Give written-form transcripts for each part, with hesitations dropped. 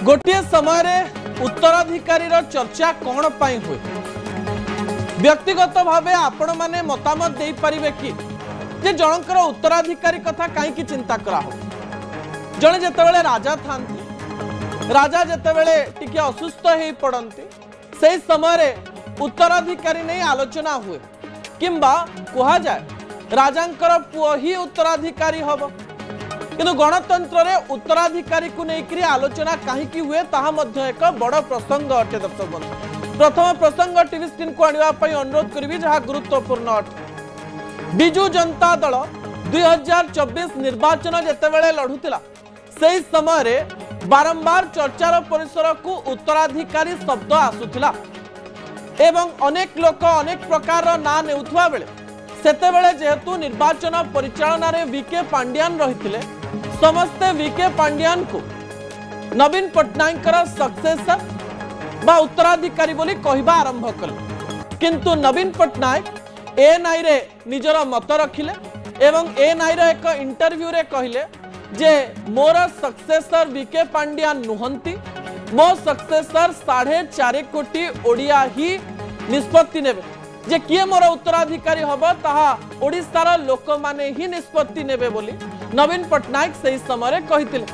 गोटे समय उत्तराधिकारी चर्चा कौन पाई हुए व्यक्तिगत भावे आपण माने मतामत दे पारिबे कि जे जनकर उत्तराधिकारी कथा कहीं चिंता करा हो जड़े जितेबाला राजा था राजा जितेबाला टिके असुस्थ हो पड़ती से समय उत्तराधिकारी नहीं आलोचना हुए किंबा कहा जाए राजांकर पुओ ही उत्तराधिकारी हम किंतु गणतंत्र रे उत्तराधिकारी को लेकर आलोचना कहीं हुए ताहा मध्य एक बड़ प्रसंग अटे। दर्शक बंधु प्रथम प्रसंग टीवी स्क्रीन को आने अनुरोध करी जहाँ गुरुत्वपूर्ण अटे। बिजु जनता दल 2024 निर्वाचन जितेबाला लड़ुला से समय बारंबार चर्चार परिसर को उत्तराधिकारी शब्द आसूला एवं अनेक लोक अनेक प्रकार ना नेउथुवा बेले सेतेबेले जेहेतु निर्वाचन परिचालना रे वीके पांड्यान रहिथिले समस्ते वीके पांड्यान को नवीन पट्टनायक सक्सेसर बा उत्तराधिकारी बोली कहबा आरंभ कले किंतु नवीन पट्टनायक एएनआई रे निजर मत रखिले एवं एएनआई रे एक इंटरव्यू रे कहिले जे मोर सक्सेसर वीके पांड्यान नुहंती मो सक्सेसर 4.5 कोटी ओडिया ही निष्पत्ति नेबे जे किए मोर उत्तराधिकारी हम ताहा ओडिशार लोक माने ही निष्पत्ति नेबे बोली नवीन पट्टनायक से समय कहिथिले।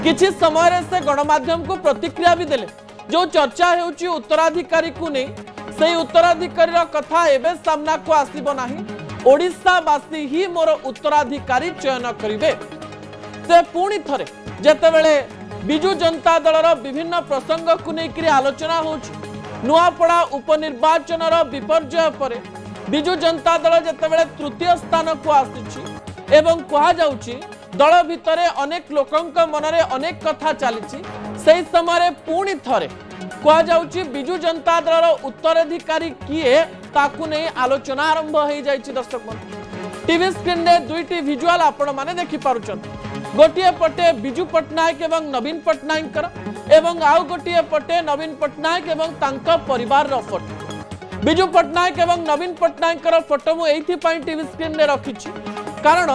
किछि समय से गणमाध्यम को प्रतिक्रिया भी देले जो चर्चा हेउची उत्तराधिकारी को नहीं से उत्तराधिकारी कथा एबे सामना को आसीबो नाही ओडिशावासी ही मोर उत्तराधिकारी चयन करिवे। से पुणी थरे जेतेबेले बिजु जनता दलर विभिन्न प्रसंग को लेकर आलोचना होची नुआपड़ा उपनिर्वाचन विपर्जय पर बिजु जनता दल जितेबाला तृतीय स्थान को आसी एवं कहा जाउची दल भितर अनेक लोकंक मनरे अनेक कथा चली से समय पुणी थरे कहा जाउची बिजु जनता दल उत्तराधिकारी किए ताकू नहीं आलोचना आरंभ हो जाइछि। दर्शक टीवी स्क्रीन रे दुईटी विजुअल आपण माने देखि पारुछन गोटे पटे बिजु पट्टनायक एवं नवीन पट्टनायक एवं आउ गोटे पटे नवीन पट्टनायक एवं तांका परिवार रो फोटो बिजु पट्टनायक एवं नवीन पट्टनायक फोटो मु एथि पई टीवी स्क्रीन रे रखिछि कारण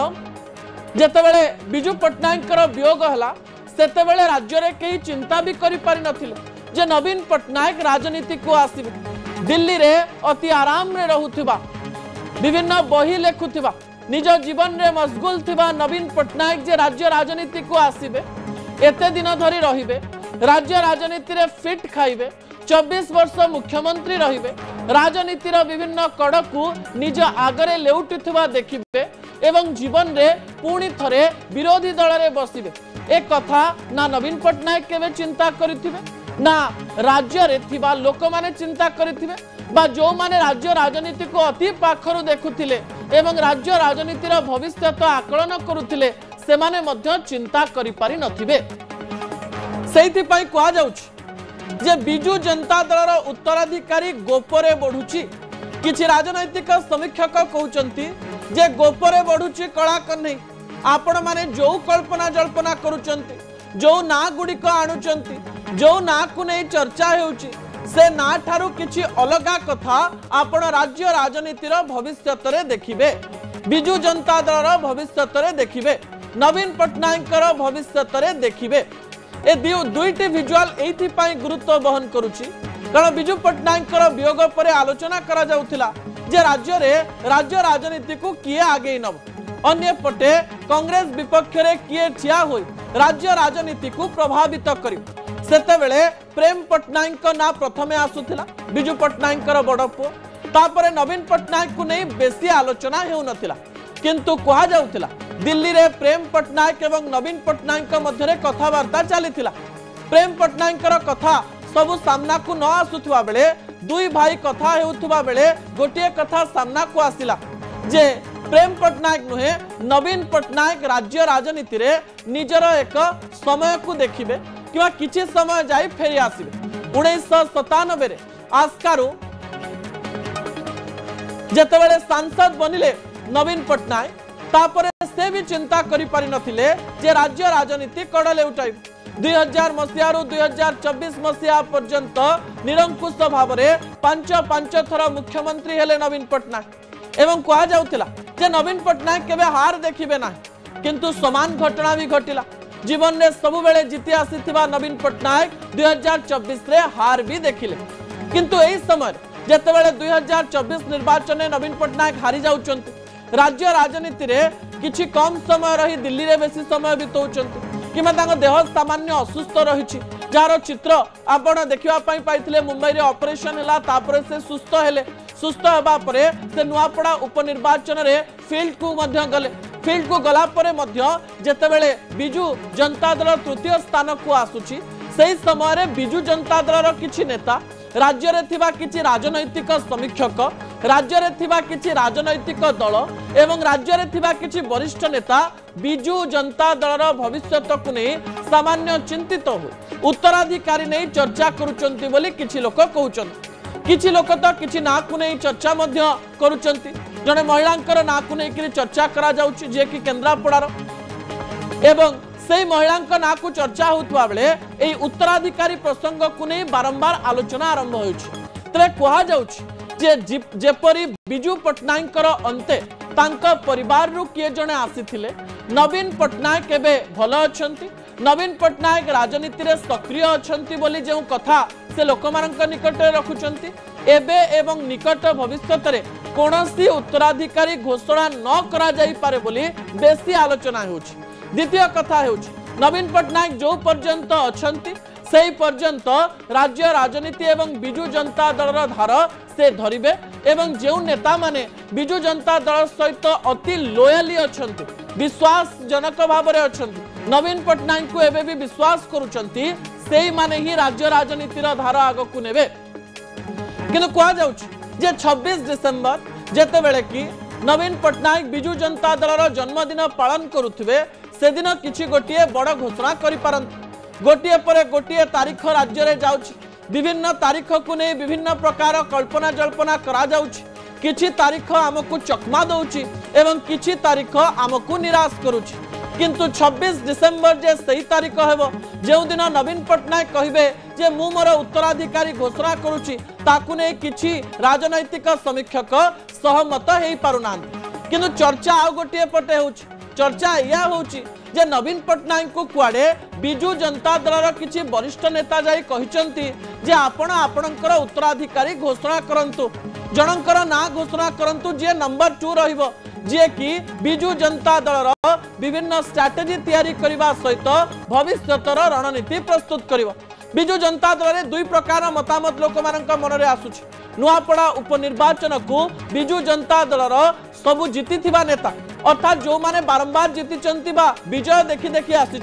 जेतेबेले बिजु पट्टनायक वियोग हला सेतेबेले राज्य रे केही चिंता भी करि पारि नथिले जे नवीन पट्टनायक राजनीति को आसीबे दिल्ली रे अति आराम रे रहउथिबा विभिन्न बही लेखुथिबा निज जीवन रे मशगुल थिबा नवीन पट्टनायक जे राज्य राजनीति को आसीबे एते दिन धरी रहिबे राज्य राजनीति रे फिट खाइबे 24 वर्ष मुख्यमंत्री रहिबे राजनीति रो विभिन्न कड़ को निज आगरे लेउटिथुवा देखिबे एवं जीवन रे पुणी थरे विरोधी दल रे बसिबे एक कथा ना नवीन पट्टनायक केबे चिंता करिथिबे ना राज्य रे थिबा लोक माने चिंता करिथिबे बा जो माने राज्य राजनीति को अति पाखरु देखुथिले एवं राज्य राजनीति रो भविष्य आकलन करुथिले से माने मध्य चिंता करि पारि नथिबे। सेहिथि पई कहा जाउछि जे बिजु जनता दलर उत्तराधिकारी गोपरे बढ़ुची किछि राजनैतिक समीक्षक कहउचंती जे गोपरे बढ़ुची कला कन्हई आपण माने जो कल्पना जल्पना करूचंती जो ना गुडी को आणुचंती जो ना को नै चर्चा हेउची से ना ठारू किछि अलगा कथा आपण राज्य राजनीतिर भविष्यत रे देखिबे बिजु जनता दलर भविष्यत रे देखिबे नवीन पट्टनायकर भविष्यत रे देखिबे। ए दुईटी विजुअल एथि पई गुरुत्व बहन करूची कारण बिजु पट्टनायकर वियोग पर आलोचना करा जाउथिला जे राज्य राजनीति को किए आगे नब अन्य पटे कांग्रेस विपक्ष रे किए ठिया होई राज्य राजनीति को प्रभावित करी सेतेबेले प्रेम पट्टनायक ना प्रथमे आसुथिला बिजु पट्टनायकर बड़ पुओ तापरे नवीन पट्टनायक को नहीं बेसी आलोचना हेउ नथिला किंतु कहा जाउथिला दिल्ली रे प्रेम पट्टनायक एवं नवीन पट्टनायक मध्य कथबार्ता चलीथिला प्रेम पट्टनायकर कथा सबु सामना को न आसुथुवा बेले दुई भाई कथा हेउथुवा बेले गोटे कथा सामना को आसिला जे प्रेम पट्टनायक नुहे नवीन पट्टनायक राज्य राजनीति रे निजर एक समय को देखिबे किवा किछि समय जाई फेरी आसिबे 1997 रे आस्कारु जेतेबेले सांसद बनिले नवीन पट्टनायक तापरे से भी चिंता करि पारि नथिले जे राज्य राजनीति कड़ले उठाई 2000 मसीहा 2024 मसीहा पर्यंत निरंकुश भाव में 5 थर मुख्यमंत्री हेले नवीन पट्टनायक एवं कहा जाउथिला जे नवीन पट्टनायक केबे हार देखिबे ना किंतु समान घटना भी घटिला जीवन में सबु बेले जीति आसीथिबा नवीन पट्टनायक 2024 रे हार भी देखिले किंतु एही समय जेतेबेले 2024 निर्वाचन में नवीन पट्टनायक हारी जाउचंती राज्य राजनीति रे किछि कम समय रही दिल्ली रे बेसी समय बितौचंती किमा तांको देह सामान्य असुस्थ रहिछि जार चित्र आपण देखिबा पई पाइथिले मुंबई रे ऑपरेशन हला तापर से सुस्थ हेबा परे से नुआपड़ा उपनिर्वाचन रे फील्ड को मध्य गले फील्ड को गला परे मध्य जेतेबेले बिजू जनता दल तृतीय स्थान को आसुछि सेही समय रे बिजू जनता दल किछि नेता राज्य रे थिबा किछि राजनैतिक समीक्षक राज्य रे थिबा किछि राजनैतिक दल एवं राज्य रे थिबा किछि वरिष्ठ नेता बिजू जनता दल भविष्यत को नहीं सामान्य चिंतित हो उत्तराधिकारी नहीं चर्चा करुचंती बोली किछि लोक कहउचंती किछि लोक तो किछि ना को नहीं चर्चा मध्य करुचंती जने महिलांकर ना को नहीं चर्चा करा जाउछि जे कि केंद्रापड़ार एवं से महिला ना को चर्चा होता बेले यही उत्तराधिकारी प्रसंग को नहीं बारंबार आलोचना आरंभ होपरी बिजू पट्टनायक अंते परिवार रु किए जने आसीथिले नवीन पट्टनायक एबे भल अछंती नवीन पट्टनायक राजनीति रे सक्रिय अछंती बोली जो कथा से लोकमानक निकट रखुचंती एबे एवं निकट भविष्यत रे कोनोसी उत्तराधिकारी घोषणा न करा जाई पारे बोली बेसी आलोचना होउछि द्वितीय कथा होउछि नवीन पट्टनायक जो पर्यंत अछंती सेही पर्यंत राज्य राजनीति एवं बिजू जनता दलर धार से धरिबे एवं जो नेता माने बिजू जनता दल सहित अति लोयली अछंती विश्वास जनक भाव में अछंती नवीन पट्टनायक को एबे भी विश्वास करूचंती सेही माने ही राज्य राजनीतिर धार आग को नेबे किंतु कहा जाउछि जे 26 डिसेंबर जेते बेले कि नवीन पट्टनायक बिजू जनता दलर जन्मदिन पालन करुथिबे से दिन किछि गोटिए बड़ घोषणा करि पारंती गोटिए परे गोटिए तारीख राज्य रे जाउछि विभिन्न तारीख को नहीं विभिन्न प्रकार कल्पना जल्पना करा जाउछि किछि तारीख हमकु चकमा दउछि एवं किछि तारीख हमकु निराश करूछि किंतु 26 डिसेंबर जे सही तारीख हेबो जे दिन नवीन पट्टनायक कहिबे जे मु मोर उत्तराधिकारी घोषणा करूछि ताकु नै किछि राजनैतिक समीक्षक सहमत हेई पारुनांती किंतु चर्चा आ गोटिए पटे होछि चर्चा या होछि जे नवीन पट्टनायक को कुआडे बिजू जनता दलर किछि वरिष्ठ नेता जाई कहिचंती जे आपण आपणकर उत्तराधिकारी घोषणा करंतु जनकर ना घोषणा करंतु जे नंबर 2 रहिबो जे कि बिजू जनता दलर विभिन्न स्ट्रैटेजी तैयारी करबा सहित भविष्यतर रणनीति प्रस्तुत करिवो बिजू जनता दल रे दुई प्रकार मतामत लोक मानक मन रे आसुछि नुआपड़ा उपनिर्वाचन को बिजू जनता दलर सबु जीति थिबा नेता अर्थात जो माने बारंबार जीति विजय देखि देखि आसी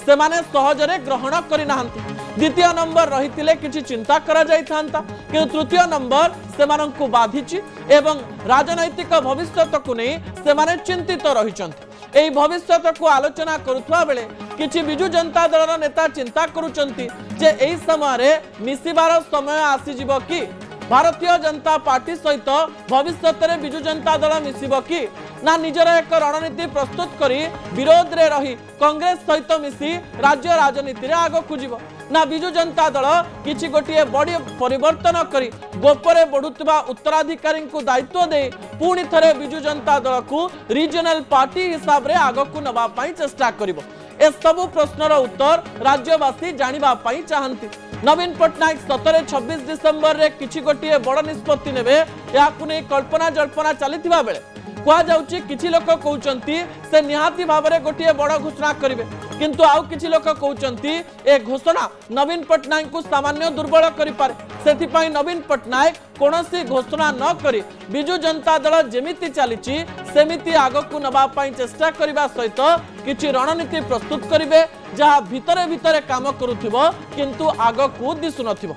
से माने सहजरे ग्रहण करि नाहंती द्वितीय नंबर रहितिले किछि चिंता करा जाई थांता कि तृतीय नंबर से माननकु बाधिछि एवं राजनैतिक भविष्यत को नै से माने चिंतित रहिचंती एई भविष्यत को आलोचना करुथवा बेले किछि बिजू जनता दलर नेता चिंता करूचंती जे एई समय रे मिसिबार समय आसी जिवो कि भारतीय जनता पार्टी सहित भविष्य में बिजू जनता दल मिसिब कि ना निजर एक रणनीति प्रस्तुत करी विरोध रे रही कांग्रेस सहित मिसी राज्य राजनीति रे आग खुजिब ना बिजू जनता दल किछि गोटिए बड़ी परिवर्तन करी गोपरे बढ़ुतबा उत्तराधिकारी को दायित्व दे पुणी थरे बिजू जनता दल को रीजनल पार्टी हिसाब रे आग को नबा पई चेष्टा करिवो ए सबु प्रश्नर उत्तर राज्यवासी जानिबा पई चाहंती नवीन पट्टनायक 27-26 डिसेंबर रे किछि गोटिए बड़ निष्पत्ति नेबे याकु नै कल्पना जल्पना चलिथिबा बेले कहा जाउछि किछि लोक कहउचंती से निहाती भाबरे गोटिए बड़ घोषणा करिवे किंतु आउ किछि लोक कहउचंती ए घोषणा नवीन पट्टनायक को सामान्य दुर्बल करि पारे सेथि पई नवीन पट्टनायक कोनोसी घोषणा न करी बिजू जनता दल जेमिति चलीछि सेमिति आगकु नबा पई चेष्टा करिबा सहित किछि रणनीति प्रस्तुत करिवे जहा भितरे भितरे काम करूथिबो किंतु आगकु दिसु नथिबो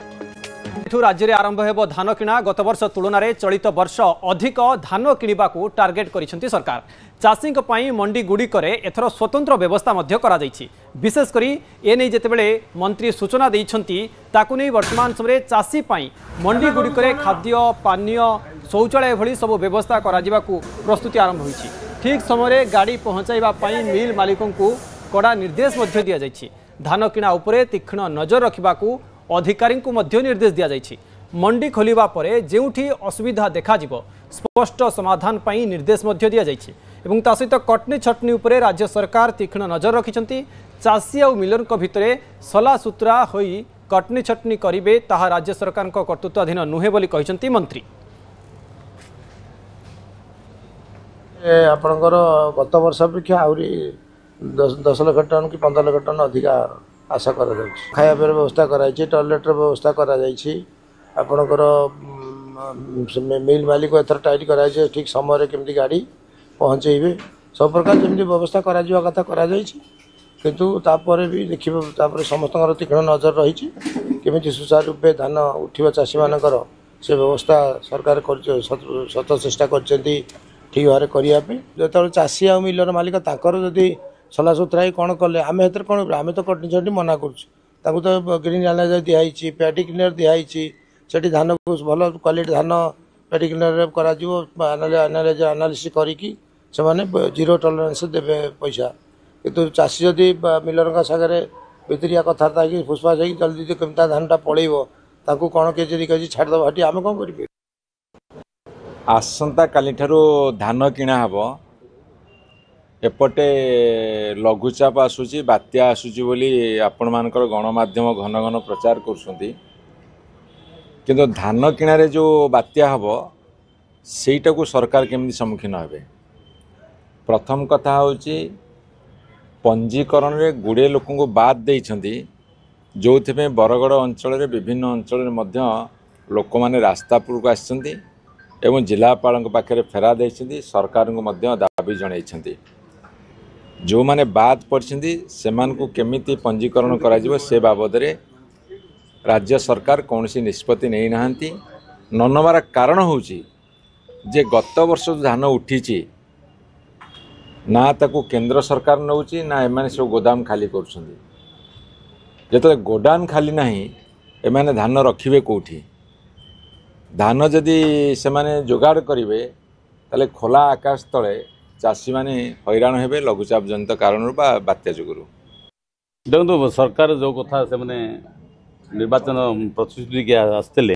राज्य में आरंभ हो धान किणा गत वर्ष तुलन में चलित वर्ष अधिक धान किणा को टार्गेट करिसेंती सरकार चाषी मंडी गुड़िक एथर स्वतंत्र व्यवस्था विशेषकर एने जितेबले मंत्री सूचना देइछंती ताकु नहीं वर्तमान समय चाषी मंडी गुड़िक खाद्य पानीय शौचालय भली सब व्यवस्था करा प्रस्तुति आरंभ होइछि ठीक समय गाड़ी पहुंचाइबा मिल मालिकों को कड़ा निर्देश दि जाइछि धान किणा उपरे तीक्ष्ण नजर रखिबाकू अधिकारी को मध्य निर्देश दि जाइछि मंडी खोलिबा परे जेउठी असुविधा देखा जिवो स्पष्ट समाधान निर्देश दि जाइछि एवं ता सहित कटनी छटनी उपरे राज्य सरकार तीक्ष्ण नजर रखिछंती चाषी और मिलर भितर सलासुतरा होई कटनी छटनी करिवे ताहा राज्य सरकार कर्तृत्वाधीन नुहे बोली कहिसंती मंत्री। आपणकर गत वर्ष अपेक्षा आहरी 10 लाख टन कि 15 लाख टन अधिका आशा कर खाया व्यवस्था कराई टॉयलेट व्यवस्था आपणकर मिल मालिक एथर टाइट कराई ठीक समय केमती गाड़ी पहुँचे सब प्रकार जमी व्यवस्था कथा किंतु तापर भी देखिए समस्त तीक्ष्ण नजर रही केमी सुचारू रूपे धान उठा चाषी मानकर से व्यवस्था सरकार शत चेष्टा कर ठीक भाव करने जो चाषी आ मिलर मालिक जदि सलासुतरा कौन कले आम कौन आम तो कटनी छटनी मना करूँ तो ग्रीन एनालाइजर दिखाई पैडी क्लिनर दिखाई से धान को भल क्वालिटी धान पैडी क्लिनर एनालाइजर एनालिसिस करके जीरो टॉलरेंस देवे पैसा किंतु चाषी जदि मिलर सागर भितरिया कथबार्ता कि फुसफास जल्दी केमता धानटा पड़ेब ताकू कौन के कही छाड़देव हटी आम कौन करें। आसंता काली ठारू धान किणा हब एपटे लघुचाप आसूची बात्या आसूची बोली आपण मानकर गणमाध्यम घन घन प्रचार करुछंती किंतु धान किणारे जो बात्या हब सेटा को सरकार केमती सम्मुखीन हेबे। प्रथम कथा होची पंजीकरण रे गुड़े लोक को बाद देइछंती जो थे बरगड़ अंचल रे विभिन्न अंचल रे मध्य लोक माने रास्तापुर को आछंती एवं जिलापाल पाखे फेरा देइछंती सरकार को मध्य दाबी जणाइछंती जो माने बाद पड़छंती सेमान को केमिति पंजीकरण करा जिवो से बाबद रे राज्य सरकार कौनसी निष्पत्ति नहीं नाहंती न नबार कारण होची जे गत वर्ष धान उठीची ना ताकू केंद्र सरकार नौची ना एमाने सब गोदाम खाली करुछंती जेते गोदाम खाली नहीं एमाने धान रखिबे कोठी धान जदि से माने जोगाड़ करेंगे ताले खोला आकाश तले चाषी माने हैरान हेबे लघुचाप जनित कारण बात्या जुगुरु। देखो सरकार जो कथा से निर्वाचन प्रतिश्रुति आसते